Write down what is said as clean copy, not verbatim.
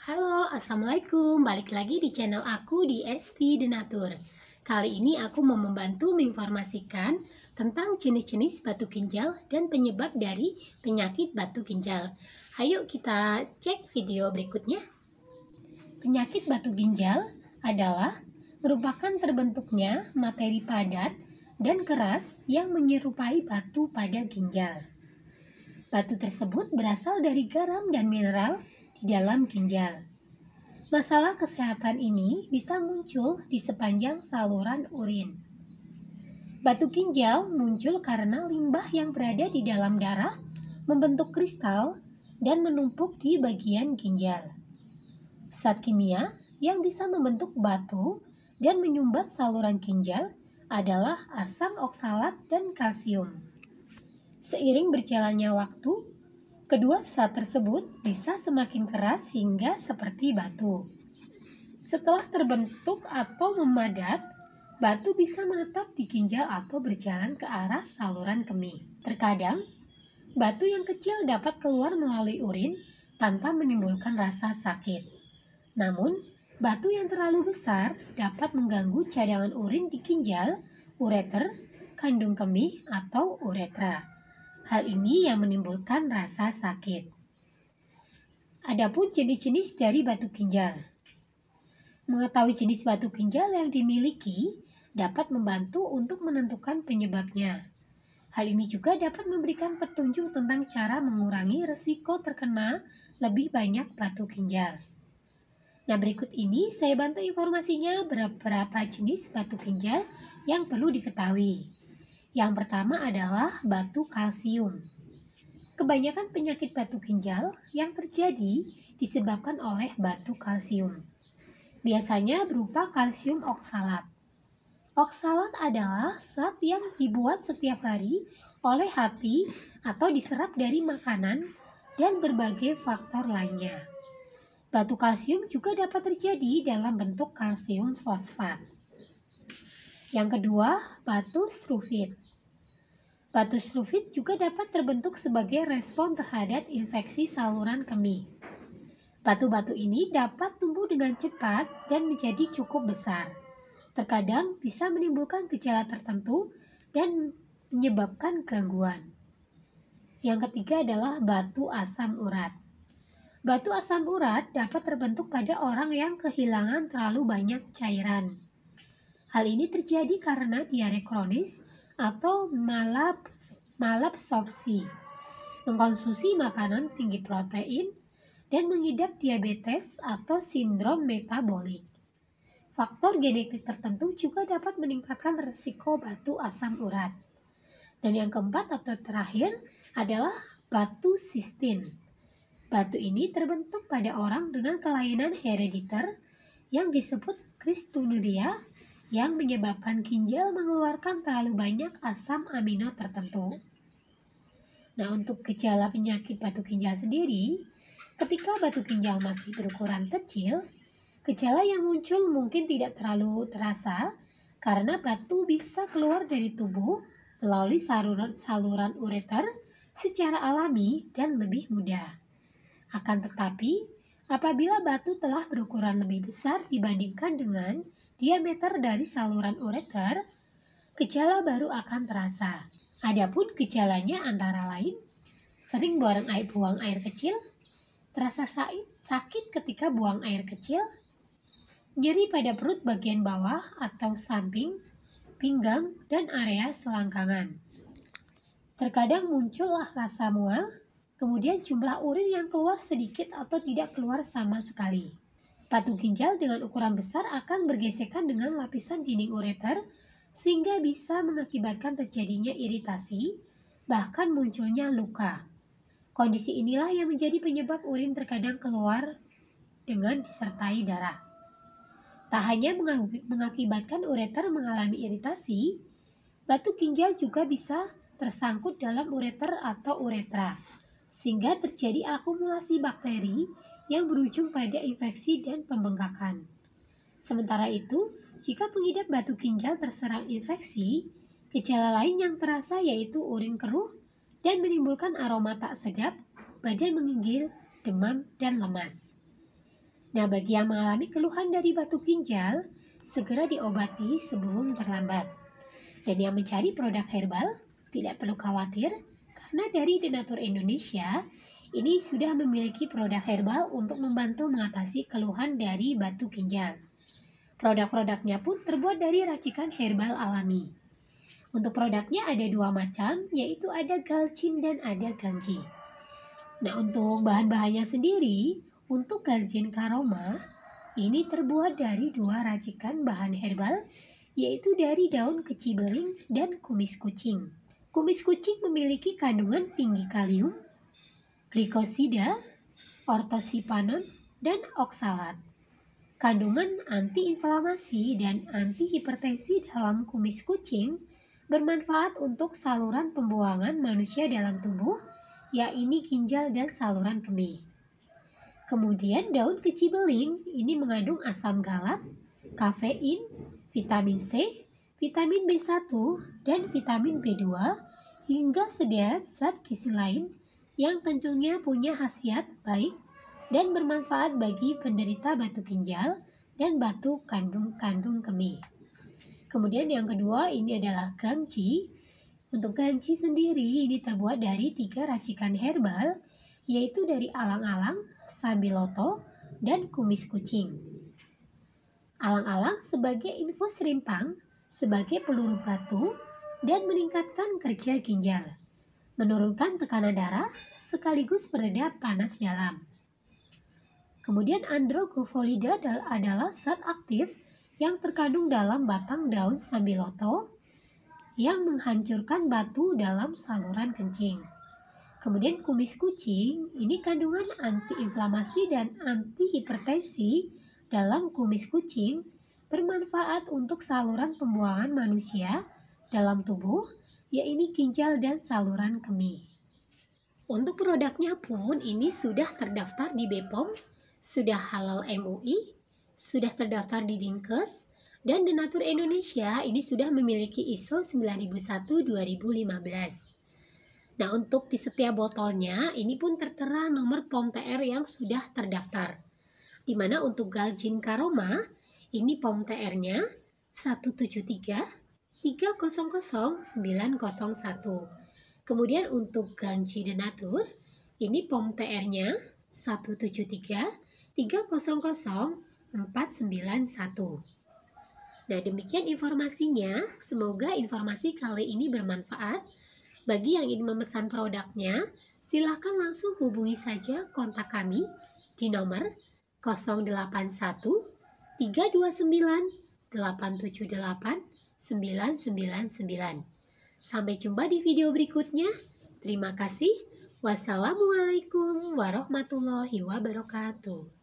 Halo, Assalamualaikum. Balik lagi di channel aku di ST Denatur. Kali ini aku mau membantu menginformasikan tentang jenis-jenis batu ginjal dan penyebab dari penyakit batu ginjal. Ayo kita cek video berikutnya. Penyakit batu ginjal adalah merupakan terbentuknya materi padat dan keras yang menyerupai batu pada ginjal. Batu tersebut berasal dari garam dan mineral di dalam ginjal. Masalah kesehatan ini bisa muncul di sepanjang saluran urin. Batu ginjal muncul karena limbah yang berada di dalam darah membentuk kristal dan menumpuk di bagian ginjal. Zat kimia yang bisa membentuk batu dan menyumbat saluran ginjal adalah asam oksalat dan kalsium. Seiring berjalannya waktu, kedua zat tersebut bisa semakin keras hingga seperti batu. Setelah terbentuk atau memadat, batu bisa menetap di ginjal atau berjalan ke arah saluran kemih. Terkadang, batu yang kecil dapat keluar melalui urin tanpa menimbulkan rasa sakit. Namun, batu yang terlalu besar dapat mengganggu cadangan urin di ginjal, ureter, kandung kemih, atau uretra. Hal ini yang menimbulkan rasa sakit. Adapun jenis-jenis dari batu ginjal. Mengetahui jenis batu ginjal yang dimiliki dapat membantu untuk menentukan penyebabnya. Hal ini juga dapat memberikan petunjuk tentang cara mengurangi risiko terkena lebih banyak batu ginjal. Nah, berikut ini saya bantu informasinya beberapa jenis batu ginjal yang perlu diketahui. Yang pertama adalah batu kalsium. Kebanyakan penyakit batu ginjal yang terjadi disebabkan oleh batu kalsium. Biasanya berupa kalsium oksalat. Oksalat adalah zat yang dibuat setiap hari oleh hati atau diserap dari makanan dan berbagai faktor lainnya. Batu kalsium juga dapat terjadi dalam bentuk kalsium fosfat. Yang kedua, batu struvit. Batu struvit juga dapat terbentuk sebagai respon terhadap infeksi saluran kemih. Batu-batu ini dapat tumbuh dengan cepat dan menjadi cukup besar. Terkadang bisa menimbulkan gejala tertentu dan menyebabkan gangguan. Yang ketiga adalah batu asam urat. Batu asam urat dapat terbentuk pada orang yang kehilangan terlalu banyak cairan. Hal ini terjadi karena diare kronis atau malabsorpsi, mengkonsumsi makanan tinggi protein, dan mengidap diabetes atau sindrom metabolik. Faktor genetik tertentu juga dapat meningkatkan risiko batu asam urat. Dan yang keempat atau terakhir adalah batu sistin. Batu ini terbentuk pada orang dengan kelainan herediter yang disebut kristonuria yang menyebabkan ginjal mengeluarkan terlalu banyak asam amino tertentu. Nah, untuk gejala penyakit batu ginjal sendiri, ketika batu ginjal masih berukuran kecil, gejala yang muncul mungkin tidak terlalu terasa karena batu bisa keluar dari tubuh melalui saluran ureter secara alami dan lebih mudah. Akan tetapi, apabila batu telah berukuran lebih besar dibandingkan dengan diameter dari saluran ureter, gejala baru akan terasa. Adapun gejalanya antara lain, sering buang air kecil, terasa sakit ketika buang air kecil, nyeri pada perut bagian bawah atau samping, pinggang, dan area selangkangan. Terkadang muncullah rasa mual, kemudian jumlah urin yang keluar sedikit atau tidak keluar sama sekali. Batu ginjal dengan ukuran besar akan bergesekan dengan lapisan dinding ureter sehingga bisa mengakibatkan terjadinya iritasi, bahkan munculnya luka. Kondisi inilah yang menjadi penyebab urin terkadang keluar dengan disertai darah. Tak hanya mengakibatkan ureter mengalami iritasi, batu ginjal juga bisa tersangkut dalam ureter atau uretra, sehingga terjadi akumulasi bakteri yang berujung pada infeksi dan pembengkakan. Sementara itu, jika pengidap batu ginjal terserang infeksi, gejala lain yang terasa yaitu urin keruh dan menimbulkan aroma tak sedap, badan menggigil, demam, dan lemas. Nah, bagi yang mengalami keluhan dari batu ginjal, segera diobati sebelum terlambat. Dan yang mencari produk herbal, tidak perlu khawatir, karena dari Denatur Indonesia, ini sudah memiliki produk herbal untuk membantu mengatasi keluhan dari batu ginjal. Produk-produknya pun terbuat dari racikan herbal alami. Untuk produknya ada dua macam, yaitu ada Galcin dan ada Ganji. Nah, untuk bahan-bahannya sendiri, untuk Galcin Karoma, ini terbuat dari dua racikan bahan herbal, yaitu dari daun kecibeling dan kumis kucing. Kumis kucing memiliki kandungan tinggi kalium, glikosida, ortosipanon, dan oksalat. Kandungan antiinflamasi dan antihipertensi dalam kumis kucing bermanfaat untuk saluran pembuangan manusia dalam tubuh, yaitu ginjal dan saluran kemih. Kemudian daun kecibeling ini mengandung asam galat, kafein, vitamin C, vitamin B1, dan vitamin B2, hingga sederet zat gizi lain yang tentunya punya khasiat baik dan bermanfaat bagi penderita batu ginjal dan batu kandung kemih. Kemudian yang kedua ini adalah Ganji. Untuk Ganji sendiri ini terbuat dari 3 racikan herbal, yaitu dari alang-alang, sambiloto, dan kumis kucing. Alang-alang sebagai infus rimpang, sebagai peluru batu, dan meningkatkan kerja ginjal, menurunkan tekanan darah, sekaligus meredam panas dalam. Kemudian Androgofolida adalah zat aktif yang terkandung dalam batang daun sambiloto yang menghancurkan batu dalam saluran kencing. Kemudian kumis kucing, ini kandungan antiinflamasi dan antihipertensi dalam kumis kucing bermanfaat untuk saluran pembuangan manusia dalam tubuh, yaitu ginjal dan saluran kemih. Untuk produknya pun ini sudah terdaftar di BPOM, sudah halal MUI, sudah terdaftar di Dinkes, dan Denatur Indonesia ini sudah memiliki ISO 9001-2015. Nah, untuk di setiap botolnya ini pun tertera nomor POM TR yang sudah terdaftar. Di mana untuk Galcin Karoma ini POM TR-nya 173300901. Kemudian untuk Ganji Denatur ini POM TR-nya 173300491. Nah, demikian informasinya. Semoga informasi kali ini bermanfaat. Bagi yang ingin memesan produknya, silakan langsung hubungi saja kontak kami di nomor 081 329 878 999. Sampai jumpa di video berikutnya. Terima kasih. Wassalamualaikum warahmatullahi wabarakatuh.